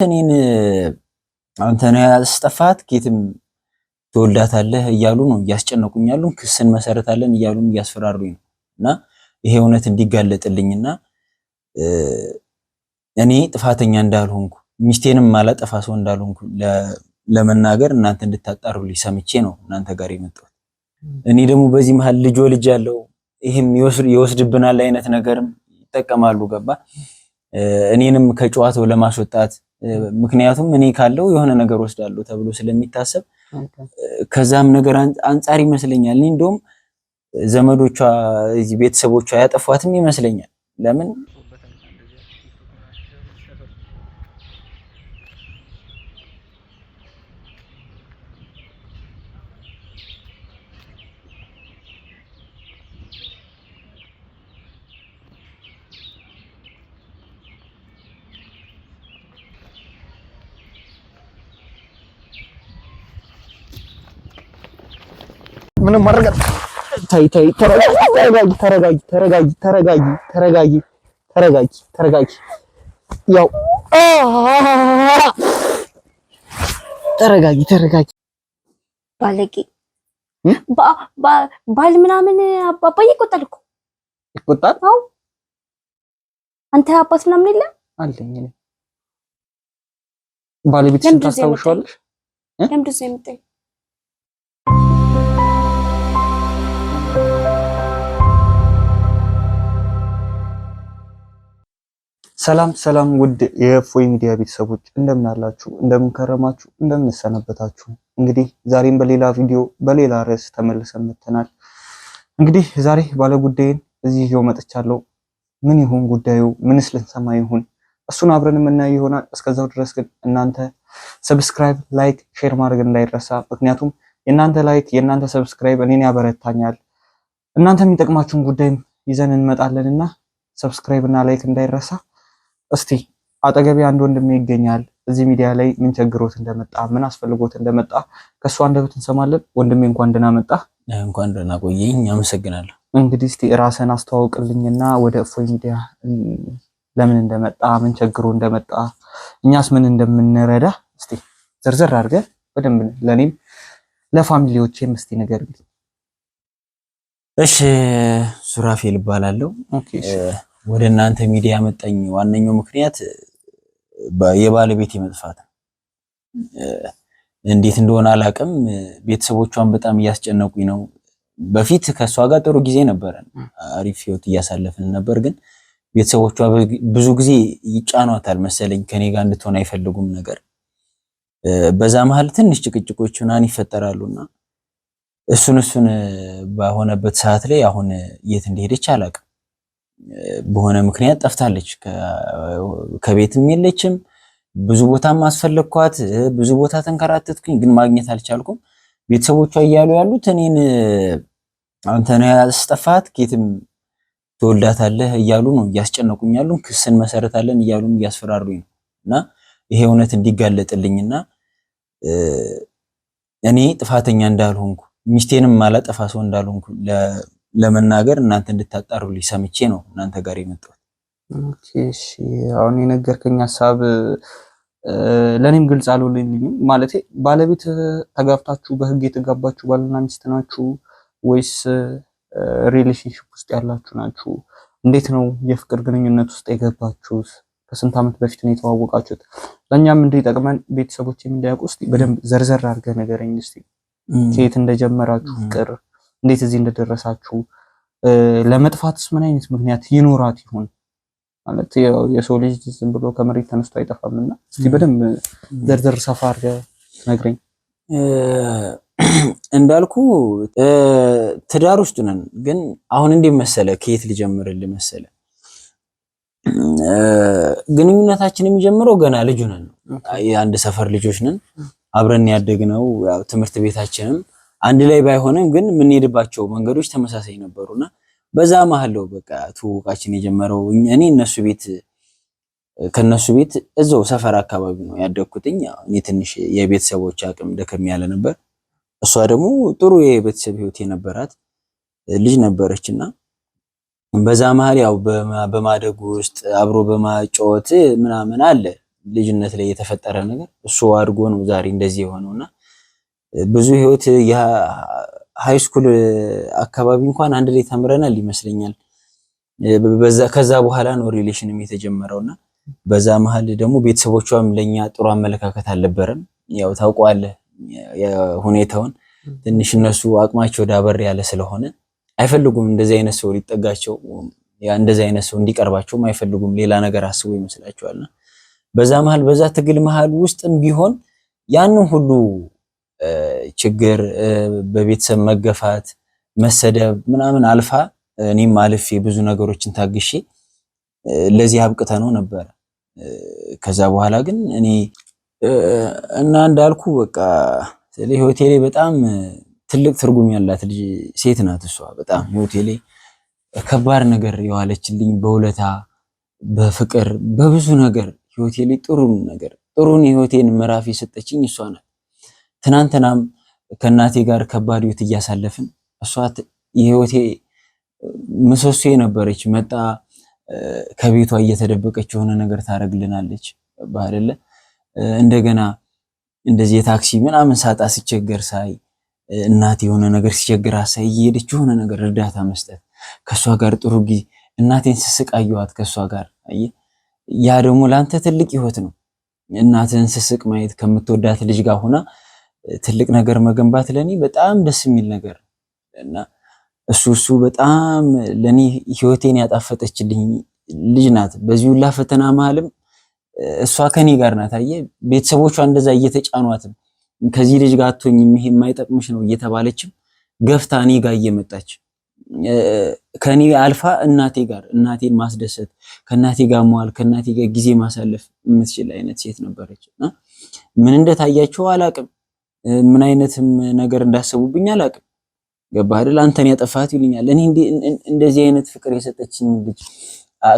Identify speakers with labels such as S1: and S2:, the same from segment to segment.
S1: እኔን አንተ ነህ ያስጠፋት ኬትም ትወልዳታለህ እያሉ ነው እያስጨነቁኝ ያሉ ክስን መሰረታለን እያሉ እያስፈራሩኝ ነው። እና ይሄ እውነት እንዲጋለጥልኝና እኔ ጥፋተኛ እንዳልሆንኩ ሚስቴንም ማላጠፋ ሰው እንዳልሆንኩ ለመናገር እናንተ እንድታጣሩልኝ ሰምቼ ነው እናንተ ጋር የመጣሁት። እኔ ደግሞ በዚህ መሃል ልጅ ያለው ይሄም ይወስድብናል አይነት ነገርም ይጠቀማሉ ገባ እኔንም ከጨዋታው ለማስወጣት ምክንያቱም እኔ ካለው የሆነ ነገር ወስዳለሁ ተብሎ ስለሚታሰብ ከዛም ነገር አንፃር ይመስለኛል እኔ እንደውም ዘመዶቿ ቤተሰቦቿ ያጠፏትም ይመስለኛል። ለምን
S2: ምንም ማድረግ ታይ ተረጋጊ ያው ተረጋጊ
S3: ባለቂ ባል ምናምን አባዬ ይቆጣል እኮ
S2: ይቆጣል።
S3: አው አንተ አባት ምናምን የለም
S2: አለኝ እኔ ባለቤትሽን ታስታውሻለሽ?
S3: ለምንድን ነው የምትጠይቀው?
S2: ሰላም ውድ የእፎይ ሚዲያ ቤተሰቦች እንደምን አላችሁ? እንደምን ከረማችሁ? እንደምን ሰነበታችሁ? እንግዲህ ዛሬም በሌላ ቪዲዮ በሌላ ርዕስ ተመልሰን መጥተናል። እንግዲህ ዛሬ ባለጉዳይን እዚህ ይዤው መጥቻለሁ። ምን ይሁን ጉዳዩ? ምንስ ልንሰማ ይሁን? እሱን አብረን የምናየው ይሆናል። እስከዛው ድረስ ግን እናንተ ሰብስክራይብ፣ ላይክ፣ ሼር ማድረግ እንዳይረሳ። ምክንያቱም የእናንተ ላይክ የእናንተ ሰብስክራይብ እኔን ያበረታኛል። እናንተ የሚጠቅማችሁን ጉዳይም ይዘን እንመጣለንና ሰብስክራይብ እና ላይክ እንዳይረሳ። እስቲ አጠገቤ አንድ ወንድሜ ይገኛል። እዚህ ሚዲያ ላይ ምን ቸግሮት እንደመጣ ምን አስፈልጎት እንደመጣ ከሱ አንደበት እንሰማለን። ወንድሜ እንኳን ደህና መጣ።
S1: እንኳን ደህና ቆየኝ። አመሰግናለሁ።
S2: እንግዲህ እስቲ ራስህን አስተዋውቅልኝና ወደ እፎይ ሚዲያ ለምን እንደመጣ ምን ቸግሮ እንደመጣ እኛስ ምን እንደምንረዳ እስቲ ዝርዝር አድርገህ በደንብ ለኔም ለፋሚሊዎቼም እስቲ ንገርልኝ።
S1: እሺ፣ ሱራፌል እባላለሁ።
S2: ኦኬ።
S1: ወደ እናንተ ሚዲያ መጣኝ ዋነኛው ምክንያት የባለቤት መጥፋት ነው። እንዴት እንደሆነ አላውቅም። ቤተሰቦቿን በጣም እያስጨነቁኝ ነው። በፊት ከሷ ጋር ጥሩ ጊዜ ነበረን፣ አሪፍ ህይወት እያሳለፍን ነበር። ግን ቤተሰቦቿ ብዙ ጊዜ ይጫኗታል መሰለኝ፣ ከኔ ጋር እንድትሆን አይፈልጉም ነገር። በዛ መሃል ትንሽ ጭቅጭቆች ምናምን ይፈጠራሉና እሱን ባሆነበት ሰዓት ላይ አሁን የት እንደሄደች አላውቅም። በሆነ ምክንያት ጠፍታለች። ከቤትም የለችም። ብዙ ቦታም አስፈለኳት፣ ብዙ ቦታ ተንከራተትኩኝ፣ ግን ማግኘት አልቻልኩም። ቤተሰቦቿ እያሉ ያሉት እኔን አንተ ነህ ያስጠፋት ኬትም ትወልዳታለህ እያሉ ነው እያስጨነቁኝ ያሉ ክስን መሰረታለን እያሉ እያስፈራሩኝ ነው። እና ይሄ እውነት እንዲጋለጥልኝና እኔ ጥፋተኛ እንዳልሆንኩ ሚስቴንም ማላጠፋ ሰው እንዳልሆንኩ ለመናገር እናንተ እንድታጣሩልኝ ሰምቼ ነው እናንተ ጋር የመጣሁት።
S2: ኦኬ እሺ። አሁን የነገርከኝ ሐሳብ ለኔም ግልጽ አልሆነልኝም። ማለቴ ባለቤት ተጋብታችሁ በህግ የተጋባችሁ ባልና ሚስት ናችሁ ወይስ ሪሌሽንሺፕ ውስጥ ያላችሁ ናችሁ? እንዴት ነው የፍቅር ግንኙነት ውስጥ የገባችሁት? ከስንት ዓመት በፊት ነው የተዋወቃችሁት? ለኛም እንዲጠቅመን ቤተሰቦቼም እንዲያውቁ እስቲ በደንብ ዘርዘር አድርገህ ንገረኝ እስቲ። ከየት እንደጀመራችሁ ፍቅር እንዴት እዚህ እንደደረሳችሁ፣ ለመጥፋትስ ምን አይነት ምክንያት ይኖራት ይሆን? ማለት የሰው ልጅ ዝም ብሎ ከመሬት ተነስቶ አይጠፋምና እስቲ በደንብ ዘርዘር ሰፋ አድርገህ ነግረኝ።
S1: እንዳልኩ ትዳር ውስጥ ነን። ግን አሁን እንዴት መሰለ፣ ከየት ልጀምርልህ መሰለ፣ ግንኙነታችን የሚጀምረው ገና ልጅ ነን። የአንድ ሰፈር ልጆች ነን፣ አብረን ያደግነው። ያው ትምህርት ቤታችንም አንድ ላይ ባይሆንም ግን የምንሄድባቸው መንገዶች ተመሳሳይ ነበሩና በዛ መሃል ነው በቃ ትውውቃችን የጀመረው። እኔ ከነሱ ቤት እዛው ሰፈር አካባቢ ነው ያደግኩትኝ። እኔ ትንሽ የቤተሰቦች አቅም ደከም ያለ ነበር። እሷ ደግሞ ጥሩ የቤተሰብ ህይወት የነበራት ልጅ ነበረችና በዛ መሃል ያው በማደጉ ውስጥ አብሮ በማጫወት ምናምን አለ ልጅነት ላይ የተፈጠረ ነገር እሱ አድጎ ነው ዛሬ እንደዚህ የሆነውና ብዙ ህይወት የሃይ ስኩል አካባቢ እንኳን አንድ ላይ ተምረናል ይመስለኛል። ከዛ በኋላ ነው ሪሌሽንም የተጀመረውና በዛ መሃል ደግሞ ቤተሰቦቿም ለኛ ጥሩ አመለካከት አልነበረም። ያው ታውቀዋለህ ሁኔታውን ትንሽ እነሱ አቅማቸው ዳበር ያለ ስለሆነ አይፈልጉም እንደዚህ አይነት ሰው ሊጠጋቸው እንደዚህ አይነት ሰው እንዲቀርባቸውም አይፈልጉም። ሌላ ነገር አስቦ ይመስላቸዋልና በዛ መሃል በዛ ትግል መሃል ውስጥም ቢሆን ያንን ሁሉ ችግር በቤተሰብ መገፋት መሰደብ ምናምን አልፋ እኔም አልፌ ብዙ ነገሮችን ታግሼ ለዚህ አብቅተ ነው ነበር። ከዛ በኋላ ግን እኔ እና እንዳልኩ በቃ ስለ ህይወቴ ላይ በጣም ትልቅ ትርጉም ያላት ልጅ ሴት ናት እሷ። በጣም ህይወቴ ላይ ከባድ ነገር የዋለችልኝ በውለታ በፍቅር በብዙ ነገር ህይወቴ ላይ ጥሩን ህይወቴን ምዕራፍ የሰጠችኝ እሷ ናት። ትናንትናም ከእናቴ ጋር ከባድ ህይወት እያሳለፍን እሷ የህይወቴ ምሰሶ ነበረች። መጣ ከቤቷ እየተደበቀች የሆነ ነገር ታረግልናለች አይደለ? እንደገና እንደዚህ የታክሲ ምናምን ሳጣ ሲቸገር ሳይ እናቴ የሆነ ነገር ሲቸግር ሳይ እየሄደች የሆነ ነገር እርዳታ መስጠት ከሷ ጋር ጥሩ ጊዜ እናቴን ስስቃየዋት ከሷ ጋር ያ ደግሞ ላንተ ትልቅ ህይወት ነው። እናትን ስስቅ ማየት ከምትወዳት ልጅ ጋር ሆና ትልቅ ነገር መገንባት ለኔ በጣም ደስ የሚል ነገር እና እሱ በጣም ለኔ ህይወቴን ያጣፈጠችልኝ ልጅ ናት። በዚህ ሁላ ፈተና መሃልም እሷ ከኔ ጋር ናት። አየህ ቤተሰቦቿ እንደዛ እየተጫኗትም ከዚህ ልጅ ጋር አትሆኝም ይሄ የማይጠቅምሽ ነው እየተባለችም ገፍታ እኔ ጋር እየመጣች ከኔ አልፋ እናቴን ማስደሰት ከእናቴ ጋር መዋል ከእናቴ ጋር ጊዜ ማሳለፍ የምትችል አይነት ሴት ነበረች እና ምን እንደታያቸው አላቅም፣ ምን አይነትም ነገር እንዳሰቡብኝ አላቅም። ገባህ አይደል? አንተን ያጠፋት ይሉኛል። እኔ እንደዚህ አይነት ፍቅር የሰጠችኝ ልጅ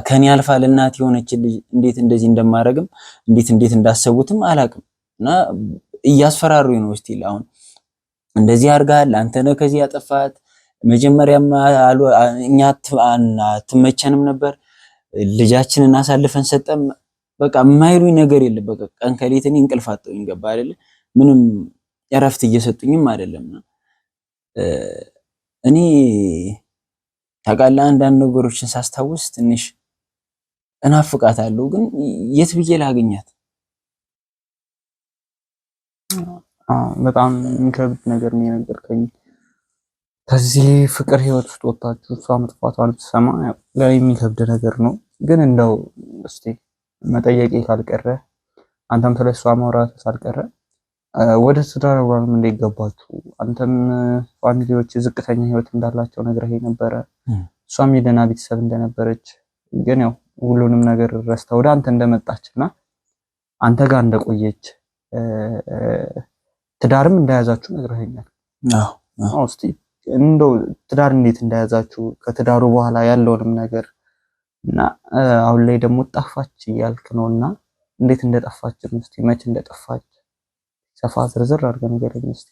S1: ከኔ አልፋ ለእናቴ የሆነች ልጅ እንዴት እንደዚህ እንደማረግም እንዴት እንዳሰቡትም አላቅም እና እያስፈራሩኝ ነው። ስቲል አሁን እንደዚህ አድርጋል አንተ ነህ ከዚህ ያጠፋት መጀመሪያም እኛ አትመቸንም ነበር ልጃችንን አሳልፈን ሰጠም በቃ የማይሉኝ ነገር የለም። በቃ ቀን ከሌት እኔ እንቅልፍ አጣሁኝ። ገባ አይደለ? ምንም እረፍት እየሰጡኝም አይደለም። እኔ ታውቃለህ አንዳንድ ነገሮችን ሳስታውስ ትንሽ እናፍቃታለሁ፣ ግን የት ብዬ ላገኛት?
S2: በጣም የሚከብድ ነገር ነው የነገርከኝ። ከዚህ ፍቅር ህይወት ውስጥ ወጣችሁ እሷ መጥፋቷን ብትሰማ ለኔ የሚከብድ ነገር ነው። ግን እንደው እስቲ መጠየቄ ካልቀረ አንተም ስለሷ ማውራት ካልቀረ ወደ ትዳር አብራንም እንደገባችሁ አንተም ፋሚሊዎች ዝቅተኛ ህይወት እንዳላቸው ነግረኸኝ ነበረ። እሷም የደህና ቤተሰብ እንደነበረች ግን ያው ሁሉንም ነገር ረስታ ወደ አንተ እንደመጣችና አንተ ጋር እንደቆየች ትዳርም እንደያዛችሁ ነግረኸኛል። አዎ እስቲ እንደው ትዳር እንዴት እንደያዛችሁ ከትዳሩ በኋላ ያለውንም ነገር እና አሁን ላይ ደግሞ ጠፋች እያልክ ነውና እንዴት እንደጠፋች እስቲ መቼ እንደጠፋች ሰፋ ዝርዝር አድርገን ንገረኝ እስቲ።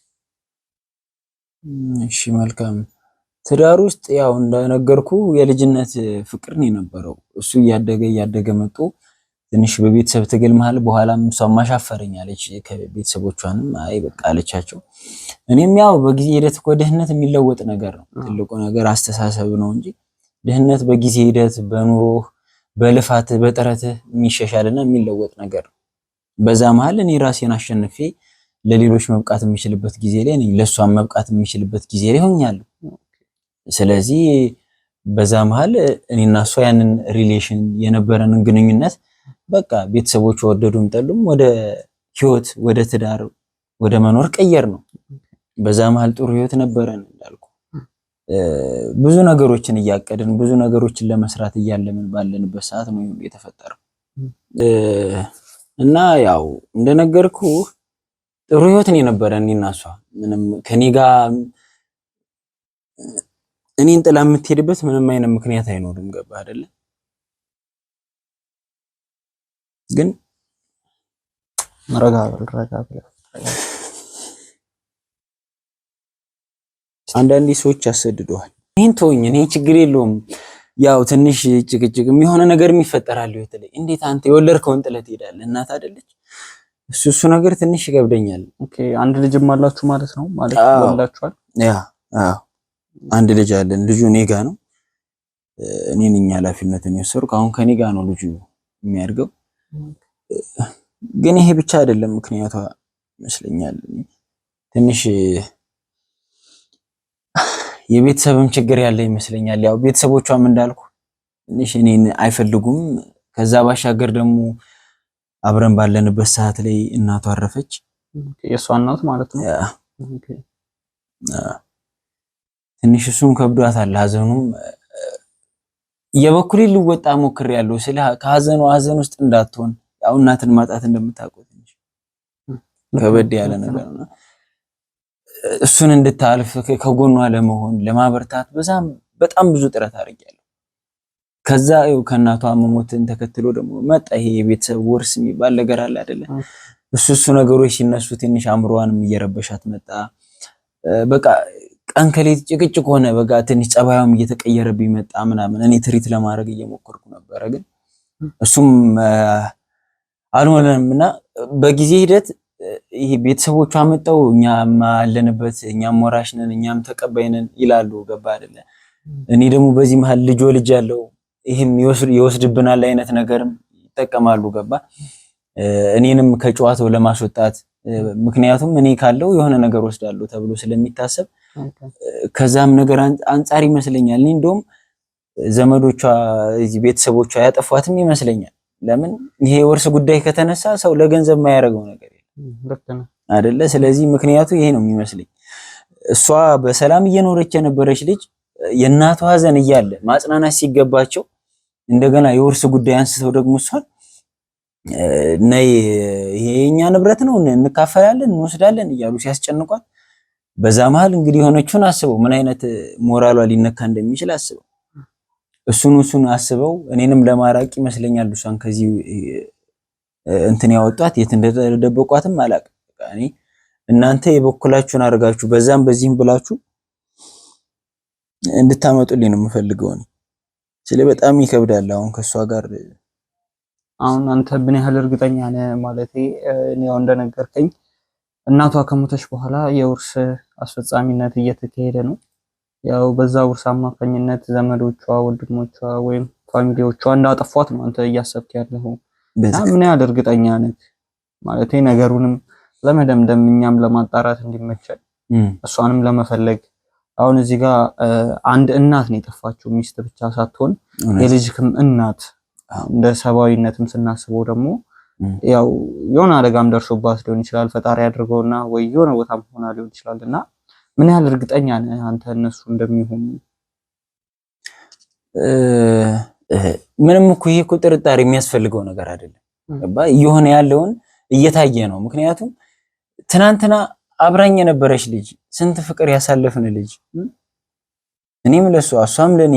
S1: እሺ መልካም። ትዳር ውስጥ ያው እንደነገርኩ የልጅነት ፍቅር ነው የነበረው። እሱ እያደገ መጥቶ ትንሽ በቤተሰብ ትግል መሃል በኋላም እሷም ማሻፈረኝ አለች። ከቤተሰቦቿንም አይ በቃ አለቻቸው። እኔም ያው በጊዜ ሂደት እኮ ድህነት የሚለወጥ ነገር ነው። ትልቁ ነገር አስተሳሰብ ነው እንጂ ድህነት በጊዜ ሂደት በኑሮህ በልፋት በጥረትህ የሚሻሻልና የሚለወጥ ነገር ነው። በዛ መሃል እኔ ራሴን አሸንፌ ለሌሎች መብቃት የሚችልበት ጊዜ ላይ ነኝ፣ ለሷም መብቃት የሚችልበት ጊዜ ላይ ሆኛለሁ። ስለዚህ በዛ መሃል እኔና እሷ ያንን ሪሌሽን የነበረንን ግንኙነት በቃ ቤተሰቦች ወደዱም ጠሉም ወደ ህይወት ወደ ትዳር ወደ መኖር ቀየር ነው። በዛ መሃል ጥሩ ህይወት ነበረን እንዳልኩ ብዙ ነገሮችን እያቀድን ብዙ ነገሮችን ለመስራት እያለምን ባለንበት ሰዓት ነው የተፈጠረው እና ያው እንደነገርኩ ጥሩ ህይወት ነው የነበረን እኔና እሷ። ምንም ከኔ ጋር እኔን ጥላ የምትሄድበት ምንም አይነት ምክንያት አይኖርም። ገባ አይደለ? ግን
S2: ረጋ
S1: አንዳንዴ ሰዎች ያሰድዱሃል። ይሄን ተወኝ፣ እኔ ችግር የለውም ያው ትንሽ ጭቅጭቅ የሆነ ነገር ይፈጠራል ህይወት ላይ። እንዴት አንተ የወለድከውን ጥለት ትሄዳለህ? እናት አይደለች? እሱ ነገር ትንሽ ይገብደኛል።
S2: ኦኬ አንድ ልጅም አላችሁ ማለት ነው? ማለት ወልዳችኋል?
S1: አዎ አንድ ልጅ አለን። ልጁ እኔ ጋ ነው። እኔ ነኝ ኃላፊነቱን የወሰድኩት። አሁን ከኔ ጋ ነው ልጁ የሚያድገው። ግን ይሄ ብቻ አይደለም ምክንያቷ ይመስለኛል። ትንሽ የቤተሰብም ችግር ያለ ይመስለኛል። ያው ቤተሰቦቿም እንዳልኩ ትንሽ እኔን አይፈልጉም። ከዛ ባሻገር ደግሞ አብረን ባለንበት ሰዓት ላይ እናቷ አረፈች።
S2: የሷ እናት ማለት ነው።
S1: ትንሽ እሱም ከብዷታል። ሀዘኑም የበኩሌን ልወጣ ሞክሬያለሁ። ስለ ከሀዘኑ ሀዘን ውስጥ እንዳትሆን ያው እናትን ማጣት እንደምታውቀው ትንሽ ከበድ ያለ ነገር ነው። እሱን እንድታልፍ ከጎኗ ለመሆን ለማበርታት በጣም ብዙ ጥረት አድርጌያለሁ። ከዛ ይኸው ከእናቷ መሞትን ተከትሎ ደግሞ መጣ ይሄ የቤተሰብ ውርስ የሚባል ነገር አለ አይደለ? እሱ ነገሮች ሲነሱ ትንሽ አእምሮዋንም እየረበሻት መጣ። በቃ ቀን ከሌት ጭቅጭቅ ሆነ። በቃ ትንሽ ጸባዩም እየተቀየረብኝ መጣ ምናምን። እኔ ትሪት ለማድረግ እየሞከርኩ ነበረ፣ ግን እሱም አልሆነም እና በጊዜ ሂደት ይሄ ቤተሰቦቿ መጣው እኛም አለንበት፣ እኛም ወራሽ ነን፣ እኛም ተቀባይ ነን ይላሉ። ገባ አይደለ? እኔ ደግሞ በዚህ መሃል ልጅ ያለው ይሄም ይወስድብናል አይነት ነገርም ይጠቀማሉ። ገባ? እኔንም ከጨዋታው ለማስወጣት ምክንያቱም እኔ ካለው የሆነ ነገር ወስዳለሁ ተብሎ ስለሚታሰብ ከዛም ነገር አንጻር ይመስለኛል። እኔ እንደውም ዘመዶቿ እዚህ ቤተሰቦቿ ያጠፏትም ይመስለኛል። ለምን ይሄ የውርስ ጉዳይ ከተነሳ ሰው ለገንዘብ የማያደርገው ነገር የለም አይደለ? ስለዚህ ምክንያቱ ይሄ ነው የሚመስለኝ። እሷ በሰላም እየኖረች የነበረች ልጅ የእናቷ ሀዘን እያለ ማጽናናት ሲገባቸው እንደገና የውርስ ጉዳይ አንስተው ደግሞ እሷን ነይ ይሄ የኛ ንብረት ነው እንካፈላለን እንወስዳለን እያሉ ሲያስጨንቋት፣ በዛ መሃል እንግዲህ የሆነችውን አስበው ምን አይነት ሞራሏ ሊነካ እንደሚችል አስበው። እሱን አስበው እኔንም ለማራቅ ይመስለኛል እሷን ከዚህ እንትን ያወጧት። የት እንደደበቋትም አላውቅም። እኔ እናንተ የበኩላችሁን አድርጋችሁ በዛም በዚህም ብላችሁ እንድታመጡልኝ ነው የምፈልገው። ስለ በጣም ይከብዳል አሁን ከሷ ጋር።
S2: አሁን አንተ ምን ያህል እርግጠኛ ነህ? ማለቴ ያው እንደነገርከኝ እናቷ ከሞተች በኋላ የውርስ አስፈጻሚነት እየተካሄደ ነው። ያው በዛ ውርስ አማካኝነት ዘመዶቿ፣ ወንድሞቿ ወይም ፋሚሊዎቿ እንዳጠፏት ነው አንተ እያሰብክ ያለው። ምን ያህል እርግጠኛ ነህ? ማለቴ ነገሩንም ለመደምደም እኛም ለማጣራት እንዲመቸል እሷንም ለመፈለግ አሁን እዚህ ጋር አንድ እናት ነው የጠፋችው፣ ሚስት ብቻ ሳትሆን የልጅክም እናት። እንደ ሰብአዊነትም ስናስበው ደግሞ ያው የሆነ አደጋም ደርሶባት ሊሆን ይችላል፣ ፈጣሪ አድርገውና ወይ የሆነ ቦታም ሆና ሊሆን ይችላል። እና ምን ያህል እርግጠኛ ነህ አንተ እነሱ እንደሚሆኑ?
S1: ምንም እኮ ይሄ እኮ ጥርጣሬ የሚያስፈልገው ነገር አይደለም። እየሆነ ያለውን እየታየ ነው። ምክንያቱም ትናንትና አብራኝ የነበረች ልጅ፣ ስንት ፍቅር ያሳለፍን ልጅ፣ እኔም ለሷ እሷም ለኔ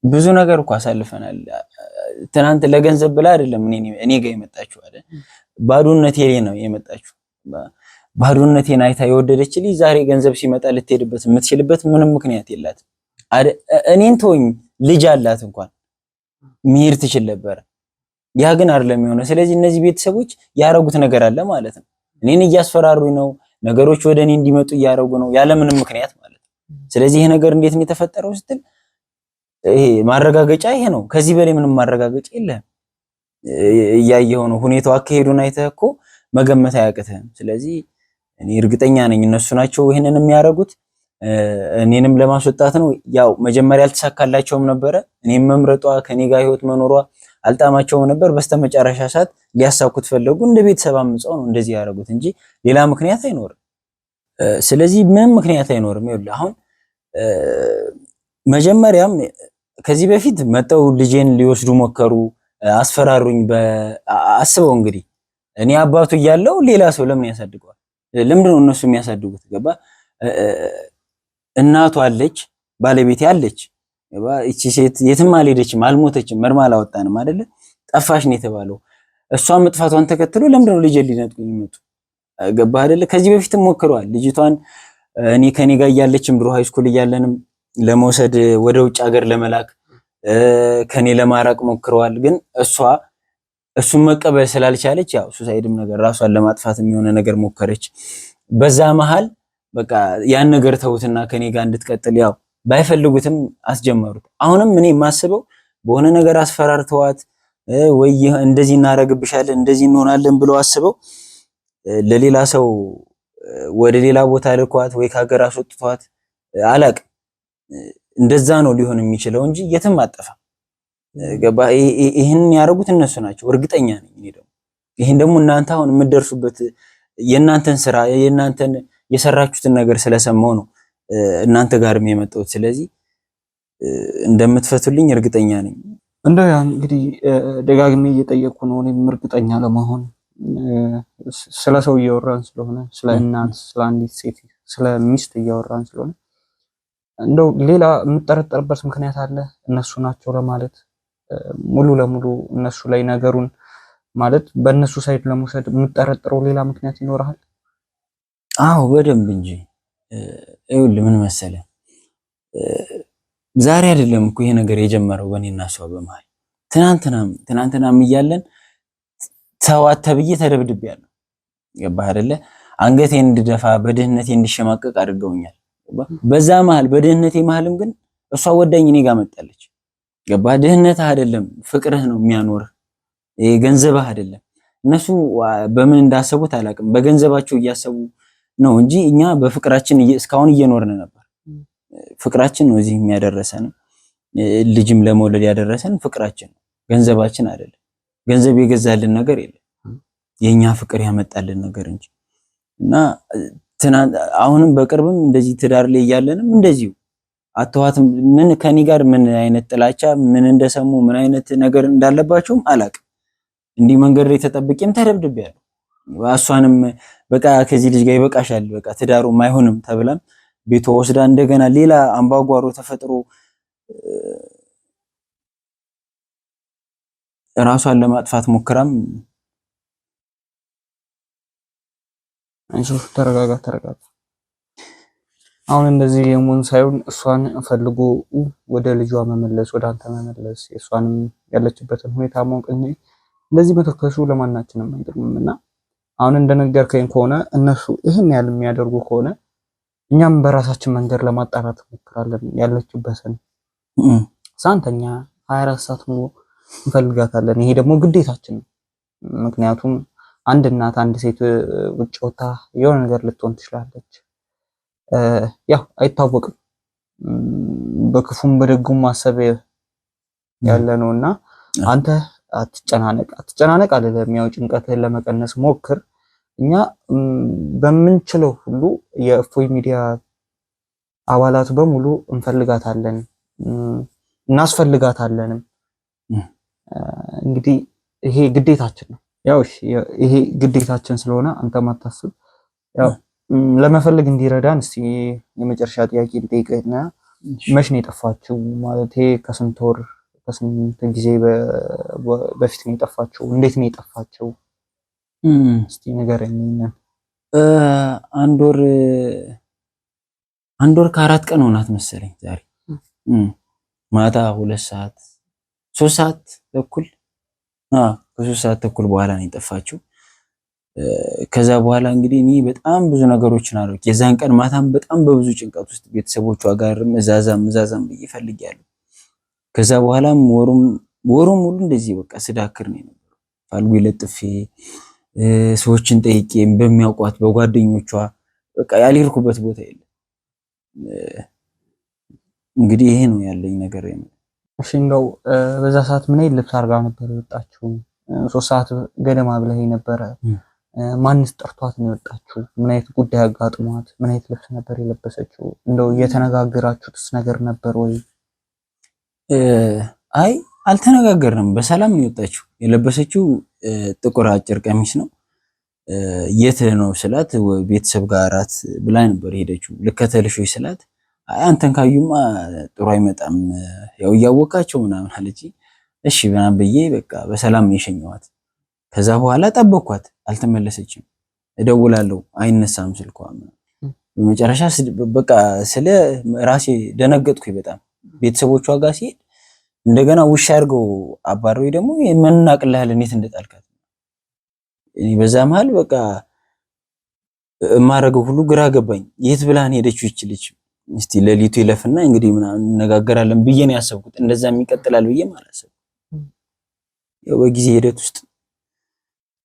S1: ብዙ ነገር እኮ አሳልፈናል። ትናንት ለገንዘብ ብላ አይደለም እኔ ጋር የመጣችው አይደል፣ ባዶነቴ ላይ ነው የመጣችው። ባዶነቴን አይታ የወደደች ልጅ ዛሬ ገንዘብ ሲመጣ ልትሄድበት የምትችልበት ምንም ምክንያት የላትም። እኔን ተወኝ፣ ልጅ አላት እንኳን መሄድ ትችል ነበር። ያ ግን አይደለም የሆነ። ስለዚህ እነዚህ ቤተሰቦች ያረጉት ነገር አለ ማለት ነው። እኔን እያስፈራሩኝ ነው፣ ነገሮች ወደ እኔ እንዲመጡ እያረጉ ነው ያለምንም ምክንያት ማለት ነው። ስለዚህ ይሄ ነገር እንዴት ነው የተፈጠረው ስትል ይሄ ማረጋገጫ ይሄ ነው። ከዚህ በላይ ምንም ማረጋገጫ የለም። እያየኸው ነው ሁኔታው፣ አካሄዱን አይተህ እኮ መገመት አያቅትህም። ስለዚህ እኔ እርግጠኛ ነኝ እነሱ ናቸው ይሄንን የሚያረጉት፣ እኔንም ለማስወጣት ነው። ያው መጀመሪያ አልተሳካላቸውም ነበረ። እኔም መምረጧ ከኔ ጋር ህይወት መኖሯ አልጣማቸውም ነበር። በስተመጨረሻ ሰዓት ሊያሳኩት ፈለጉ። እንደ ቤተሰብ አምፀው ነው እንደዚህ ያደረጉት እንጂ ሌላ ምክንያት አይኖርም። ስለዚህ ምንም ምክንያት አይኖርም። ይኸውልህ አሁን መጀመሪያም ከዚህ በፊት መጠው ልጄን ሊወስዱ ሞከሩ፣ አስፈራሩኝ። አስበው እንግዲህ እኔ አባቱ እያለው ሌላ ሰው ለምን ያሳድገዋል? ለምንድን ነው እነሱ የሚያሳድጉት? ገባ? እናቷ አለች፣ ባለቤቴ አለች። እቺ ሴት የትም አልሄደችም፣ አልሞተችም፣ መርማ አላወጣንም አይደለ? ጠፋሽ ነው የተባለው። እሷን መጥፋቷን ተከትሎ ለምንድን ነው ልጄን ሊነጥቁኝ ይመጡ? ገባ አይደለ? ከዚህ በፊትም ሞክረዋል። ልጅቷን እኔ ከኔ ጋር እያለችም ድሮ ሃይስኩል እያለንም ለመውሰድ ወደ ውጭ ሀገር ለመላክ ከኔ ለማራቅ ሞክረዋል። ግን እሱን መቀበል ስላልቻለች ያው ሱሳይድም ነገር ራሷን ለማጥፋት የሆነ ነገር ሞከረች። በዛ መሃል በቃ ያን ነገር ተውትና ከኔ ጋር እንድትቀጥል ያው ባይፈልጉትም አስጀመሩት። አሁንም እኔ የማስበው በሆነ ነገር አስፈራርተዋት ወይ እንደዚህ እናረግብሻለን እንደዚህ እንሆናለን ብለው አስበው ለሌላ ሰው ወደ ሌላ ቦታ ልኳት ወይ ከሀገር አስወጥቷት አላቅ። እንደዛ ነው ሊሆን የሚችለው እንጂ የትም አጠፋ። ገባ? ይሄን ያደረጉት እነሱ ናቸው እርግጠኛ ነኝ። እኔ ደግሞ ይሄን ደግሞ እናንተ አሁን የምትደርሱበት የእናንተን ስራ የእናንተን የሰራችሁትን ነገር ስለሰማው ነው እናንተ ጋርም የመጣሁት። ስለዚህ እንደምትፈቱልኝ እርግጠኛ ነኝ።
S2: እንደው ያ እንግዲህ ደጋግሜ እየጠየቅኩ ነው እኔም እርግጠኛ ለመሆን ስለ ሰው እያወራን ስለሆነ ስለ እናት ስለ አንዲት ሴት ስለ ሚስት እያወራን ስለሆነ እንደው ሌላ የምጠረጠርበት ምክንያት አለ እነሱ ናቸው ለማለት ሙሉ ለሙሉ እነሱ ላይ ነገሩን ማለት በእነሱ ሳይድ ለመውሰድ የምጠረጥረው ሌላ ምክንያት ይኖርሃል?
S1: አዎ በደንብ እንጂ ይኸውልህ ምን መሰለህ ዛሬ አይደለም እኮ ይሄ ነገር የጀመረው በእኔና እሷ በመሃል ትናንትናም እያለን ተዋት ተብዬ ተደብድቤያለሁ። ገባህ አይደለ? አንገቴን እንድደፋ በድህነቴ እንድሸማቀቅ አድርገውኛል። በዛ መሃል በድህነቴ መሃልም ግን እሷ ወዳኝ እኔ ጋር መጣለች። ገባህ? ድህነትህ አይደለም ፍቅርህ ነው የሚያኖርህ፣ ገንዘብህ አይደለም። እነሱ በምን እንዳሰቡት አላውቅም፣ በገንዘባቸው እያሰቡ ነው እንጂ እኛ በፍቅራችን እስካሁን እየኖርን ነበር። ፍቅራችን ነው እዚህ የሚያደርሰን፣ ልጅም ለመውለድ ያደረሰን ፍቅራችን ነው፣ ገንዘባችን አይደለም። ገንዘብ የገዛልን ነገር የለም፣ የኛ ፍቅር ያመጣልን ነገር እንጂ። እና አሁንም በቅርብም እንደዚህ ትዳር ላይ እያለንም እንደዚሁ አተዋትም ምን ከኔ ጋር ምን አይነት ጥላቻ ምን እንደሰሙ ምን አይነት ነገር እንዳለባቸውም አላውቅም። እንዲህ መንገድ ላይ ተጠብቄም ተደብድቤያለሁ። እሷንም በቃ ከዚህ ልጅ ጋር ይበቃሻል፣ በቃ ትዳሩም አይሆንም ተብላም ቤቷ ወስዳ እንደገና ሌላ አምባጓሮ ተፈጥሮ ራሷን ለማጥፋት ሞክራም።
S2: አይዞህ ተረጋጋ። አሁን እንደዚህ የሙን ሳይሆን እሷን ፈልጎ ወደ ልጇ መመለስ ወደ አንተ መመለስ የእሷንም ያለችበትን ሁኔታ ማወቅ እንጂ እንደዚህ መተከሱ ለማናችንም አይጠቅምምና አሁን እንደነገርከኝ ከሆነ እነሱ ይህን ያህል የሚያደርጉ ከሆነ እኛም በራሳችን መንገድ ለማጣራት እንሞክራለን። ያለችበትን ሳንተኛ 24 ሰዓት ሙሉ እንፈልጋታለን። ይሄ ደግሞ ግዴታችን ነው። ምክንያቱም አንድ እናት አንድ ሴት ውጭ ወጣ የሆነ ነገር ልትሆን ትችላለች። ያው አይታወቅም። በክፉም በደጉም ማሰብ ያለ ነውና አንተ አትጨናነቅ አይደለም። ያው ጭንቀትህን ለመቀነስ ሞክር። እኛ በምንችለው ሁሉ የእፎይ ሚዲያ አባላት በሙሉ እንፈልጋታለን እናስፈልጋታለንም። እንግዲህ ይሄ ግዴታችን ነው። ያው ይሄ ግዴታችን ስለሆነ አንተ ማታስብ። ያው ለመፈለግ እንዲረዳን እስቲ የመጨረሻ ጥያቄ ልጠይቅህና መች ነው የጠፋችው? ማለት ከስንት ወር ከስንት ጊዜ በፊት ነው የጠፋችው? እንዴት ነው የጠፋችው? እስቲ ንገረኝ።
S1: አንድ ወር ከ4 ቀን ሆናት መሰለኝ ዛሬ ማታ 2 ሰዓት 3 ሰዓት ተኩል ከ3 ሰዓት ተኩል በኋላ ነው የጠፋችው። ከዛ በኋላ እንግዲህ እኔ በጣም ብዙ ነገሮችን አደረኩ። የዛን ቀን ማታም በጣም በብዙ ጭንቀት ውስጥ ቤተሰቦቿ ጋር መዛዛም ብዬ ከዛ በኋላም ወሩም ሙሉ እንደዚህ በቃ ስዳክር ነው የነበረው። ፋልጉ ለጥፌ ሰዎችን ጠይቄ በሚያውቋት በጓደኞቿ በቃ ያልሄድኩበት ቦታ የለም። እንግዲህ ይሄ ነው ያለኝ ነገር።
S2: እሺ እንደው በዛ ሰዓት ምን አይነት ልብስ አድርጋ ነበር የወጣችው? 3 ሰዓት ገደማ ብለህ ነበረ። ማንስ ጠርቷት ነው የወጣችው? ምን አይነት ጉዳይ አጋጥሟት ምን አይነት ልብስ ነበር የለበሰችው? እንደው የተነጋገራችሁትስ ነገር ነበር ወይ?
S1: አይ አልተነጋገርንም። በሰላም ነው የወጣችው። የለበሰችው ጥቁር አጭር ቀሚስ ነው። የት ነው ስላት ቤተሰብ ጋር አራት ብላ ነበር ሄደችው። ልከተልሽ ወይ ስላት አይ አንተን ካዩማ ጥሩ አይመጣም ያው እያወቃቸው ምናምን አለች። እሺ ምናምን ብዬ በቃ በሰላም የሸኘኋት። ከዛ በኋላ ጠበቅኳት፣ አልተመለሰችም። እደውላለሁ አይነሳም ስልኳ። በመጨረሻ በቃ ስለ ራሴ ደነገጥኩኝ በጣም ቤተሰቦቿ ጋር ሲሄድ እንደገና ውሻ አድርገው አባረው ደግሞ የምናቅልሃል እንዴት እንደጣልካት እኔ በዛ መሃል በቃ ማረገው ሁሉ ግራ ገባኝ። የት ብላን ሄደች ይችልች እስቲ ለሊቱ ይለፍና እንግዲህ ምናምን እንነጋገራለን ብዬ ነው ያሰብኩት። እንደዛም ይቀጥላል ብዬ ማለት ነው። ያው በጊዜ ሂደት ውስጥ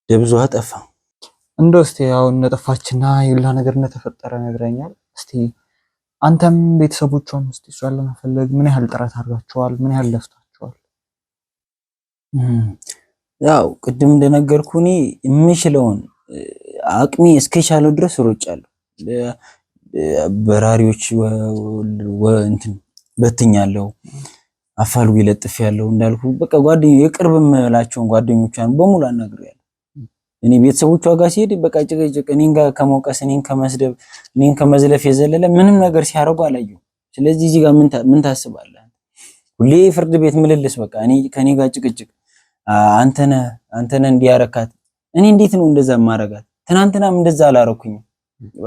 S1: ደብዟ ጠፋ።
S2: እንደው እስቲ ያው እንደጠፋችና ይላ ነገር እንደተፈጠረ ነግረኛል። እስቲ አንተም ቤተሰቦቿም እስቲ እሷን ለመፈለግ ምን ያህል ጥረት አድርጋችኋል? ምን ያህል ለፍታችኋል?
S1: ያው ቅድም እንደነገርኩ እኔ የምችለውን አቅሜ እስከቻለው ድረስ ሮጫለሁ። በራሪዎች እንትን በትኛለሁ፣ አፋልጉ ይለጥፍ ያለው እንዳልኩ በቃ የቅርብ የምላቸውን ጓደኞቿን በሙሉ አናግሬያለሁ። እኔ ቤተሰቦቿ ጋር ሲሄድ በቃ ጭቅጭቅ እኔን ጋር ከመውቀስ እኔን ከመስደብ እኔን ከመዝለፍ የዘለለ ምንም ነገር ሲያደርጉ አላየሁም። ስለዚህ እዚህ ጋር ምን ታስባለህ? ሁሌ ፍርድ ቤት ምልልስ በቃ ከኔ ጋር ጭቅጭቅ አንተነ እንዲያረካት እኔ እንዴት ነው እንደዛ ማረጋት? ትናንትናም እንደዛ አላረኩኝም።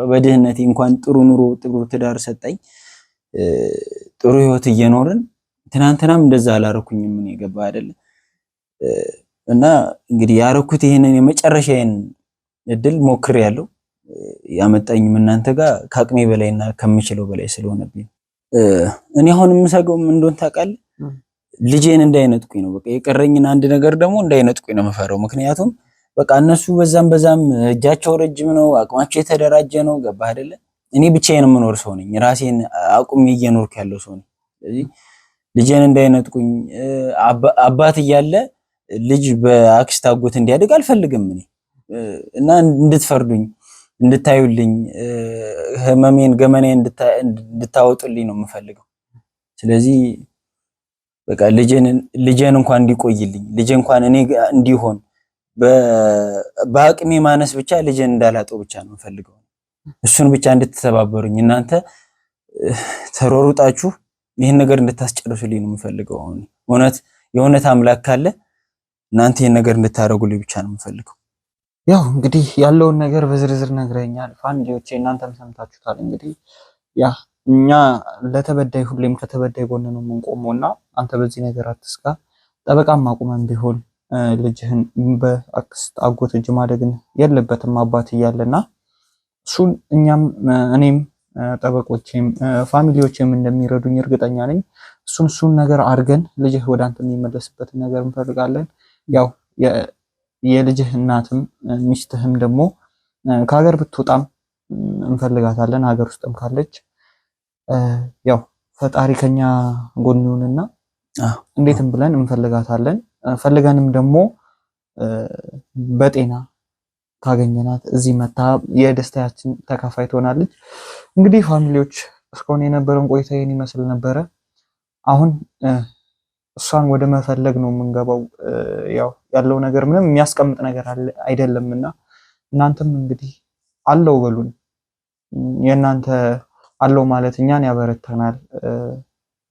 S1: በድህነቴ እንኳን ጥሩ ኑሮ ጥሩ ትዳር ሰጠኝ፣ ጥሩ ህይወት እየኖርን ትናንትናም እንደዛ አላረኩኝም። ምን የገባ አይደለ እና እንግዲህ ያረኩት ይሄንን የመጨረሻዬን እድል ሞክሬያለሁ። ያመጣኝም እናንተ ጋር ከአቅሜ በላይና ከምችለው በላይ ስለሆነብኝ እኔ አሁን የምሰገው ምን እንደሆነ ታውቃለህ? ልጄን እንዳይነጥቁኝ ነው። በቃ የቀረኝን አንድ ነገር ደግሞ እንዳይነጥቁኝ ነው የምፈራው። ምክንያቱም በቃ እነሱ በዛም እጃቸው ረጅም ነው፣ አቅማቸው የተደራጀ ነው። ገባህ አይደለ? እኔ ብቻዬን የምኖር ሰው ነኝ። ራሴን አቁሜ እየኖርኩ ያለው ሰው ነኝ። ስለዚህ ልጄን እንዳይነጥቁኝ አባት እያለ ልጅ በአክስት አጎት እንዲያድግ አልፈልግም እኔ እና እንድትፈርዱኝ እንድታዩልኝ ህመሜን ገመኔን እንድታወጡልኝ ነው የምፈልገው። ስለዚህ በቃ ልጄን እንኳን እንዲቆይልኝ ልጄ እንኳን እኔ እንዲሆን በአቅሜ ማነስ ብቻ ልጄን እንዳላጠው ብቻ ነው የምፈልገው። እሱን ብቻ እንድትተባበሩኝ እናንተ ተሮሩጣችሁ ይሄን ነገር እንድታስጨርሱልኝ ነው የምፈልገው። የእውነት አምላክ ካለ እናንተ ይሄን ነገር እንድታደርጉልኝ ብቻ ነው የምፈልገው።
S2: ያው እንግዲህ ያለውን ነገር በዝርዝር ነግረኛል። ፋሚሊዎቼ እናንተም ሰምታችሁታል። እንግዲህ ያ እኛ ለተበዳይ ሁሌም ከተበዳይ ጎን ነው የምንቆመውና አንተ በዚህ ነገር አትስጋ። ጠበቃም አቁመን ቢሆን ልጅህን በአክስት አጎት እጅ ማደግን የለበትም አባት እያለና እሱን እኔም ጠበቆቼም ፋሚሊዎቼም እንደሚረዱኝ እርግጠኛ ነኝ። እሱን ነገር አድርገን ልጅህ ወደ አንተ የሚመለስበትን ነገር እንፈልጋለን። ያው የልጅህ እናትም ሚስትህም ደግሞ ከሀገር ብትወጣም እንፈልጋታለን። ሀገር ውስጥም ካለች ያው ፈጣሪ ከኛ ጎን ይሁንና እንዴትም ብለን እንፈልጋታለን። ፈልገንም ደግሞ በጤና ካገኘናት እዚህ መታ የደስታችን ተካፋይ ትሆናለች። እንግዲህ ፋሚሊዎች እስካሁን የነበረን ቆይታ ይህን ይመስል ነበረ። አሁን እሷን ወደ መፈለግ ነው የምንገባው። ያው ያለው ነገር ምንም የሚያስቀምጥ ነገር አይደለምና እናንተም እንግዲህ አለው በሉን። የእናንተ አለው ማለት እኛን ያበረታናል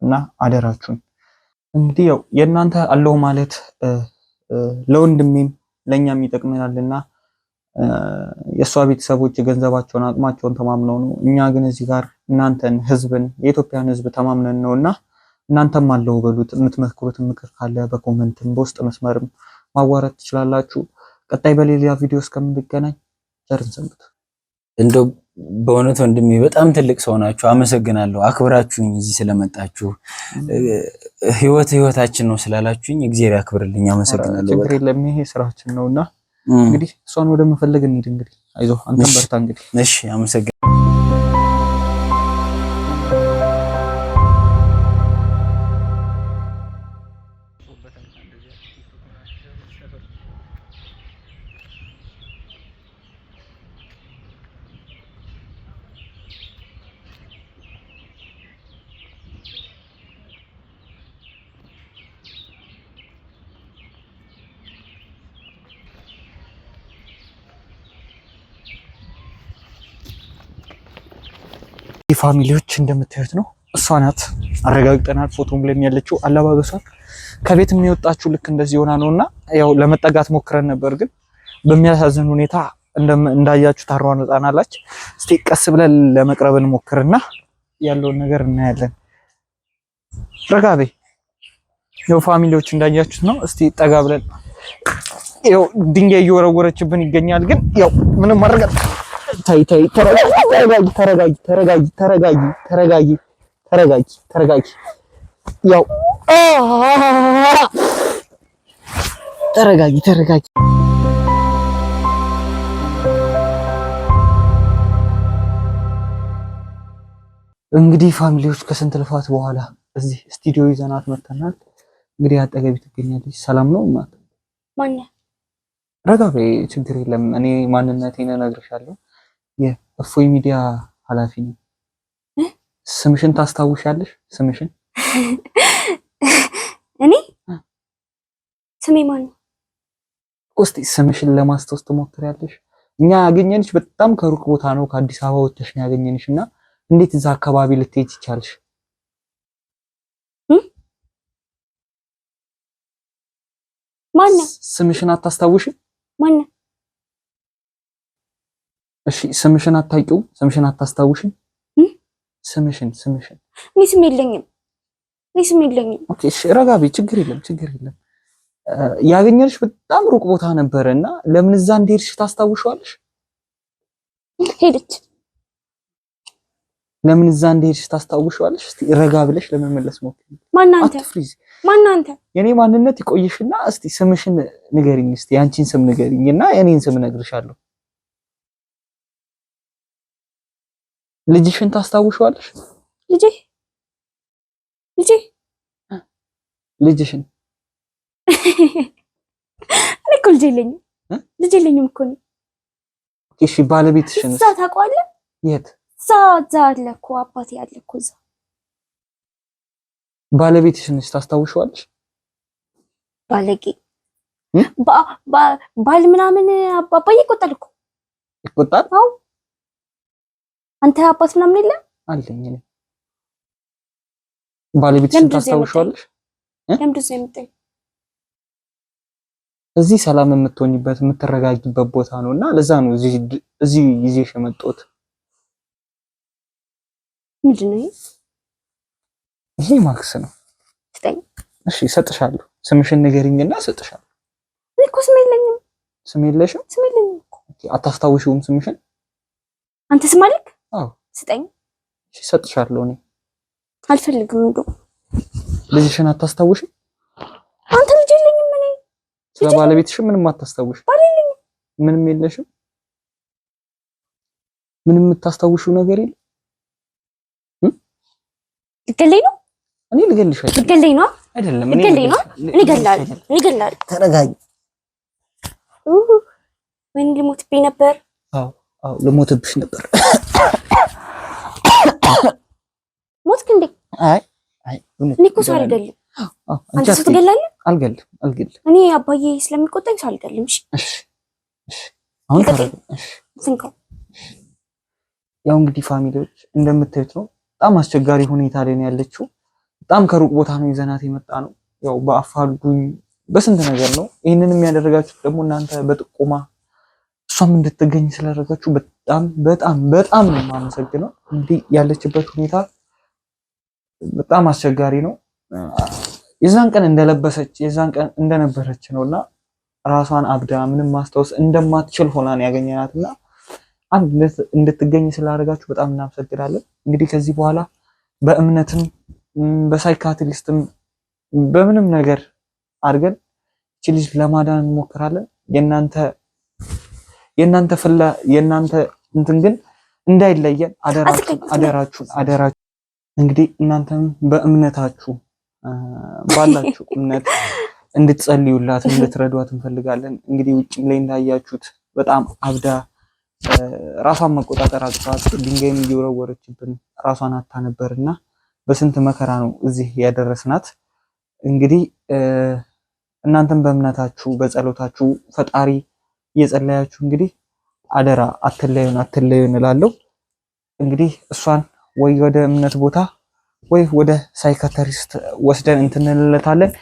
S2: እና አደራችሁን እንግዲህ ያው የእናንተ አለው ማለት ለወንድሜም ለኛም ይጠቅመናልና የሷ ቤተሰቦች ገንዘባቸውን አቅማቸውን ተማምነው ነው። እኛ ግን እዚህ ጋር እናንተን ህዝብን የኢትዮጵያን ህዝብ ተማምነን ነውና እናንተም አለው በሉት። የምትመክሩት ምክር ካለ በኮሜንትም በውስጥ መስመርም ማዋራት ትችላላችሁ። ቀጣይ በሌላ ቪዲዮ እስከምንገናኝ ቸርን ሰንብቱ።
S1: እንደው በእውነት ወንድሜ በጣም ትልቅ ሰው ናችሁ። አመሰግናለሁ። አክብራችሁኝ እዚህ ስለመጣችሁ ህይወታችን ነው ስላላችሁኝ እግዚአብሔር ያክብርልኝ። አመሰግናለሁ።
S2: ችግር የለም ይሄ ስራችን ነውና እንግዲህ እሷን ወደ መፈለግ እንሂድ። እንግዲህ አይዞህ አንተም በርታ። እንግዲህ
S1: እሺ አመሰግናለሁ።
S2: ፋሚሊዎች እንደምታዩት ነው። እሷ ናት፣ አረጋግጠናል። ፎቶም ላይ ያለችው አለባበሷ ከቤት የሚወጣችው ልክ እንደዚህ ሆና ነውና ያው ለመጠጋት ሞክረን ነበር፣ ግን በሚያሳዝን ሁኔታ እንዳያችሁ ታሯሩጣናለች። እስቲ ቀስ ብለን ለመቅረብ እንሞክርና ያለውን ነገር እናያለን። ረጋቤ ያው ፋሚሊዎች እንዳያችሁት ነው። እስቲ ጠጋ ብለን ያው ድንጋይ እየወረወረችብን ይገኛል። ግን ያው ምንም ማድረግ ታይ ተረጋጊ ያው ተረጋጊ እንግዲህ ፋሚሊዎች ከስንት ልፋት በኋላ እዚህ ስቱዲዮ ይዘናት መጥተናል። እንግዲህ አጠገቢ ትገኛለች። ሰላም ነው እናት?
S3: ማን?
S2: ረጋቤ ችግር የለም። እኔ ማንነቴን እነግርሻለሁ። የእፎይ ሚዲያ ኃላፊ ነኝ። ስምሽን ታስታውሻለሽ? ስምሽን?
S3: እኔ ስሜ ማን ነው?
S2: እስቲ ስምሽን ለማስታወስ ትሞክሪያለሽ? እኛ ያገኘንሽ በጣም ከሩቅ ቦታ ነው፣ ከአዲስ አበባ ወጥተሽ ነው ያገኘንሽ እና እንዴት እዛ አካባቢ ልትሄጂ ይቻልሽ?
S3: ማን ነው?
S2: ስምሽን አታስታውሽ?
S3: ማን ነው?
S2: እሺ ስምሽን አታውቂውም? ስምሽን አታስታውሽም? ስምሽን
S3: እኔ ስም የለኝም። ኦኬ
S2: እሺ ረጋቢ ችግር የለም። ያገኘንሽ በጣም ሩቅ ቦታ ነበረ እና ለምን እዛ እንደሄድሽ ታስታውሻለሽ?
S3: ሄደች።
S2: ለምን እዛ እንደሄድሽ ታስታውሻለሽ? እስቲ ረጋ ብለሽ ለመመለስ ሞክሪ።
S3: ማን አንተ?
S2: የኔ ማንነት ይቆይሽና እስቲ ስምሽን ንገሪኝ። እስቲ ያንቺን ስም ንገሪኝና የኔን ስም እነግርሻለሁ። ልጅሽን ታስታውሻለሽ? ልጅሽን
S3: እኔ እኮ ልጅ የለኝም እኮ ነው።
S2: እሺ ባለቤትሽን
S3: እዛ ታውቀዋለህ?
S2: የት?
S3: እዛ አለ እኮ አባቴ አለ እኮ እዛ።
S2: ባለቤትሽን ታስታውሻለሽ?
S3: ባለጌ ባል ምናምን አባዬ ይቆጣል እኮ።
S2: ይቆጣል?
S3: አዎ። አንተ አባት ምናምን የለም?
S2: አለኝ እኔ። ባለቤትሽን ታስታውሻለሽ?
S3: ለምንድን ነው የምትጠይቀው?
S2: እዚህ ሰላም የምትሆኝበት የምትረጋጊበት ቦታ ነውና ለዛ ነው እዚህ ይዤሽ የመጣሁት።
S3: ምንድን ነው
S2: ይሄ? ማክስ ነው።
S3: ስጠኝ።
S2: እሺ እሰጥሻለሁ። ስምሽን ንገሪኝና እሰጥሻለሁ።
S3: እኔ እኮ ስም የለኝም።
S2: ስም የለሽም?
S3: ስም የለኝም እኮ።
S2: አታስታውሺውም ስምሽን?
S3: አንተ ስም አለክ?
S2: አዎ።
S3: ስጠኝ።
S2: እሺ እሰጥሻለሁ። እኔ
S3: አልፈልግም። እንደው
S2: ልጅሽን አታስታውሽም?
S3: አንተ ልጅ የለኝም። እኔ
S2: ስለ ባለቤትሽ ምንም አታስታውሽም?
S3: ባለልኝ
S2: ምንም የለሽም? ምንም የምታስታውሽው ነገር የለም?
S3: ልገለኝ ነው?
S2: እኔ ልገልሽ አይደለም።
S3: ልገለኝ ነው?
S2: አይደለም።
S3: እኔ እገላለሁ።
S2: ተረጋጊ።
S3: ወይኔ ልሞትብኝ ነበር።
S2: አዎ ልሞትብሽ ነበር።
S3: ሞትክ እንዴ?
S2: አይ
S3: እኔ እኮ ሰው አልገልም። አንተ ሰው ትገላለህ?
S2: አልገልም።
S3: እኔ አባዬ ስለሚቆጣኝ ሰው አልገልም። እሺ
S2: አሁን ያው እንግዲህ ፋሚሊዎች እንደምታዩት ነው። በጣም አስቸጋሪ ሁኔታ ላይ ነው ያለችው። በጣም ከሩቅ ቦታ ነው ይዘናት የመጣ ነው። ያው በአፋልጉኝ በስንት ነገር ነው። ይህንንም ያደረጋችሁት ደግሞ እናንተ በጥቆማ እሷም እንድትገኝ ስላደረጋችሁ በጣም ነው የማመሰግነው። እንግዲህ ያለችበት ሁኔታ በጣም አስቸጋሪ ነው። የዛን ቀን እንደነበረች ነውና ራሷን አብዳ ምንም ማስታወስ እንደማትችል ሆና ነው ያገኘናትና አንድ እንድትገኝ ስላደረጋችሁ በጣም እናመሰግናለን። እንግዲህ ከዚህ በኋላ በእምነትም በሳይካትሪስትም በምንም ነገር አድርገን እቺ ልጅ ለማዳን እንሞክራለን። የእናንተ እንትን ግን እንዳይለየን አደራችሁ። እንግዲህ እናንተም በእምነታችሁ ባላችሁ እምነት እንድትጸልዩላት እንድትረዷት እንፈልጋለን። እንግዲህ ውጭም ላይ እንዳያችሁት በጣም አብዳ ራሷን መቆጣጠር አቅቷት ድንጋይም እየወረወረችብን ራሷን አታ ነበርና በስንት መከራ ነው እዚህ ያደረስናት። እንግዲህ እናንተም በእምነታችሁ በጸሎታችሁ ፈጣሪ እየጸለያችሁ እንግዲህ አደራ አትለዩን እላለሁ። እንግዲህ እሷን ወይ ወደ እምነት ቦታ ወይ ወደ ሳይካትሪስት ወስደን እንትንልለታለን።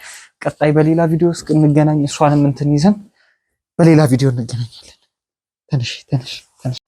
S2: ቀጣይ በሌላ ቪዲዮ እስክንገናኝ እሷንም እንትን ይዘን በሌላ ቪዲዮ እንገናኛለን። ተነሽ ተነሽ ተነሽ።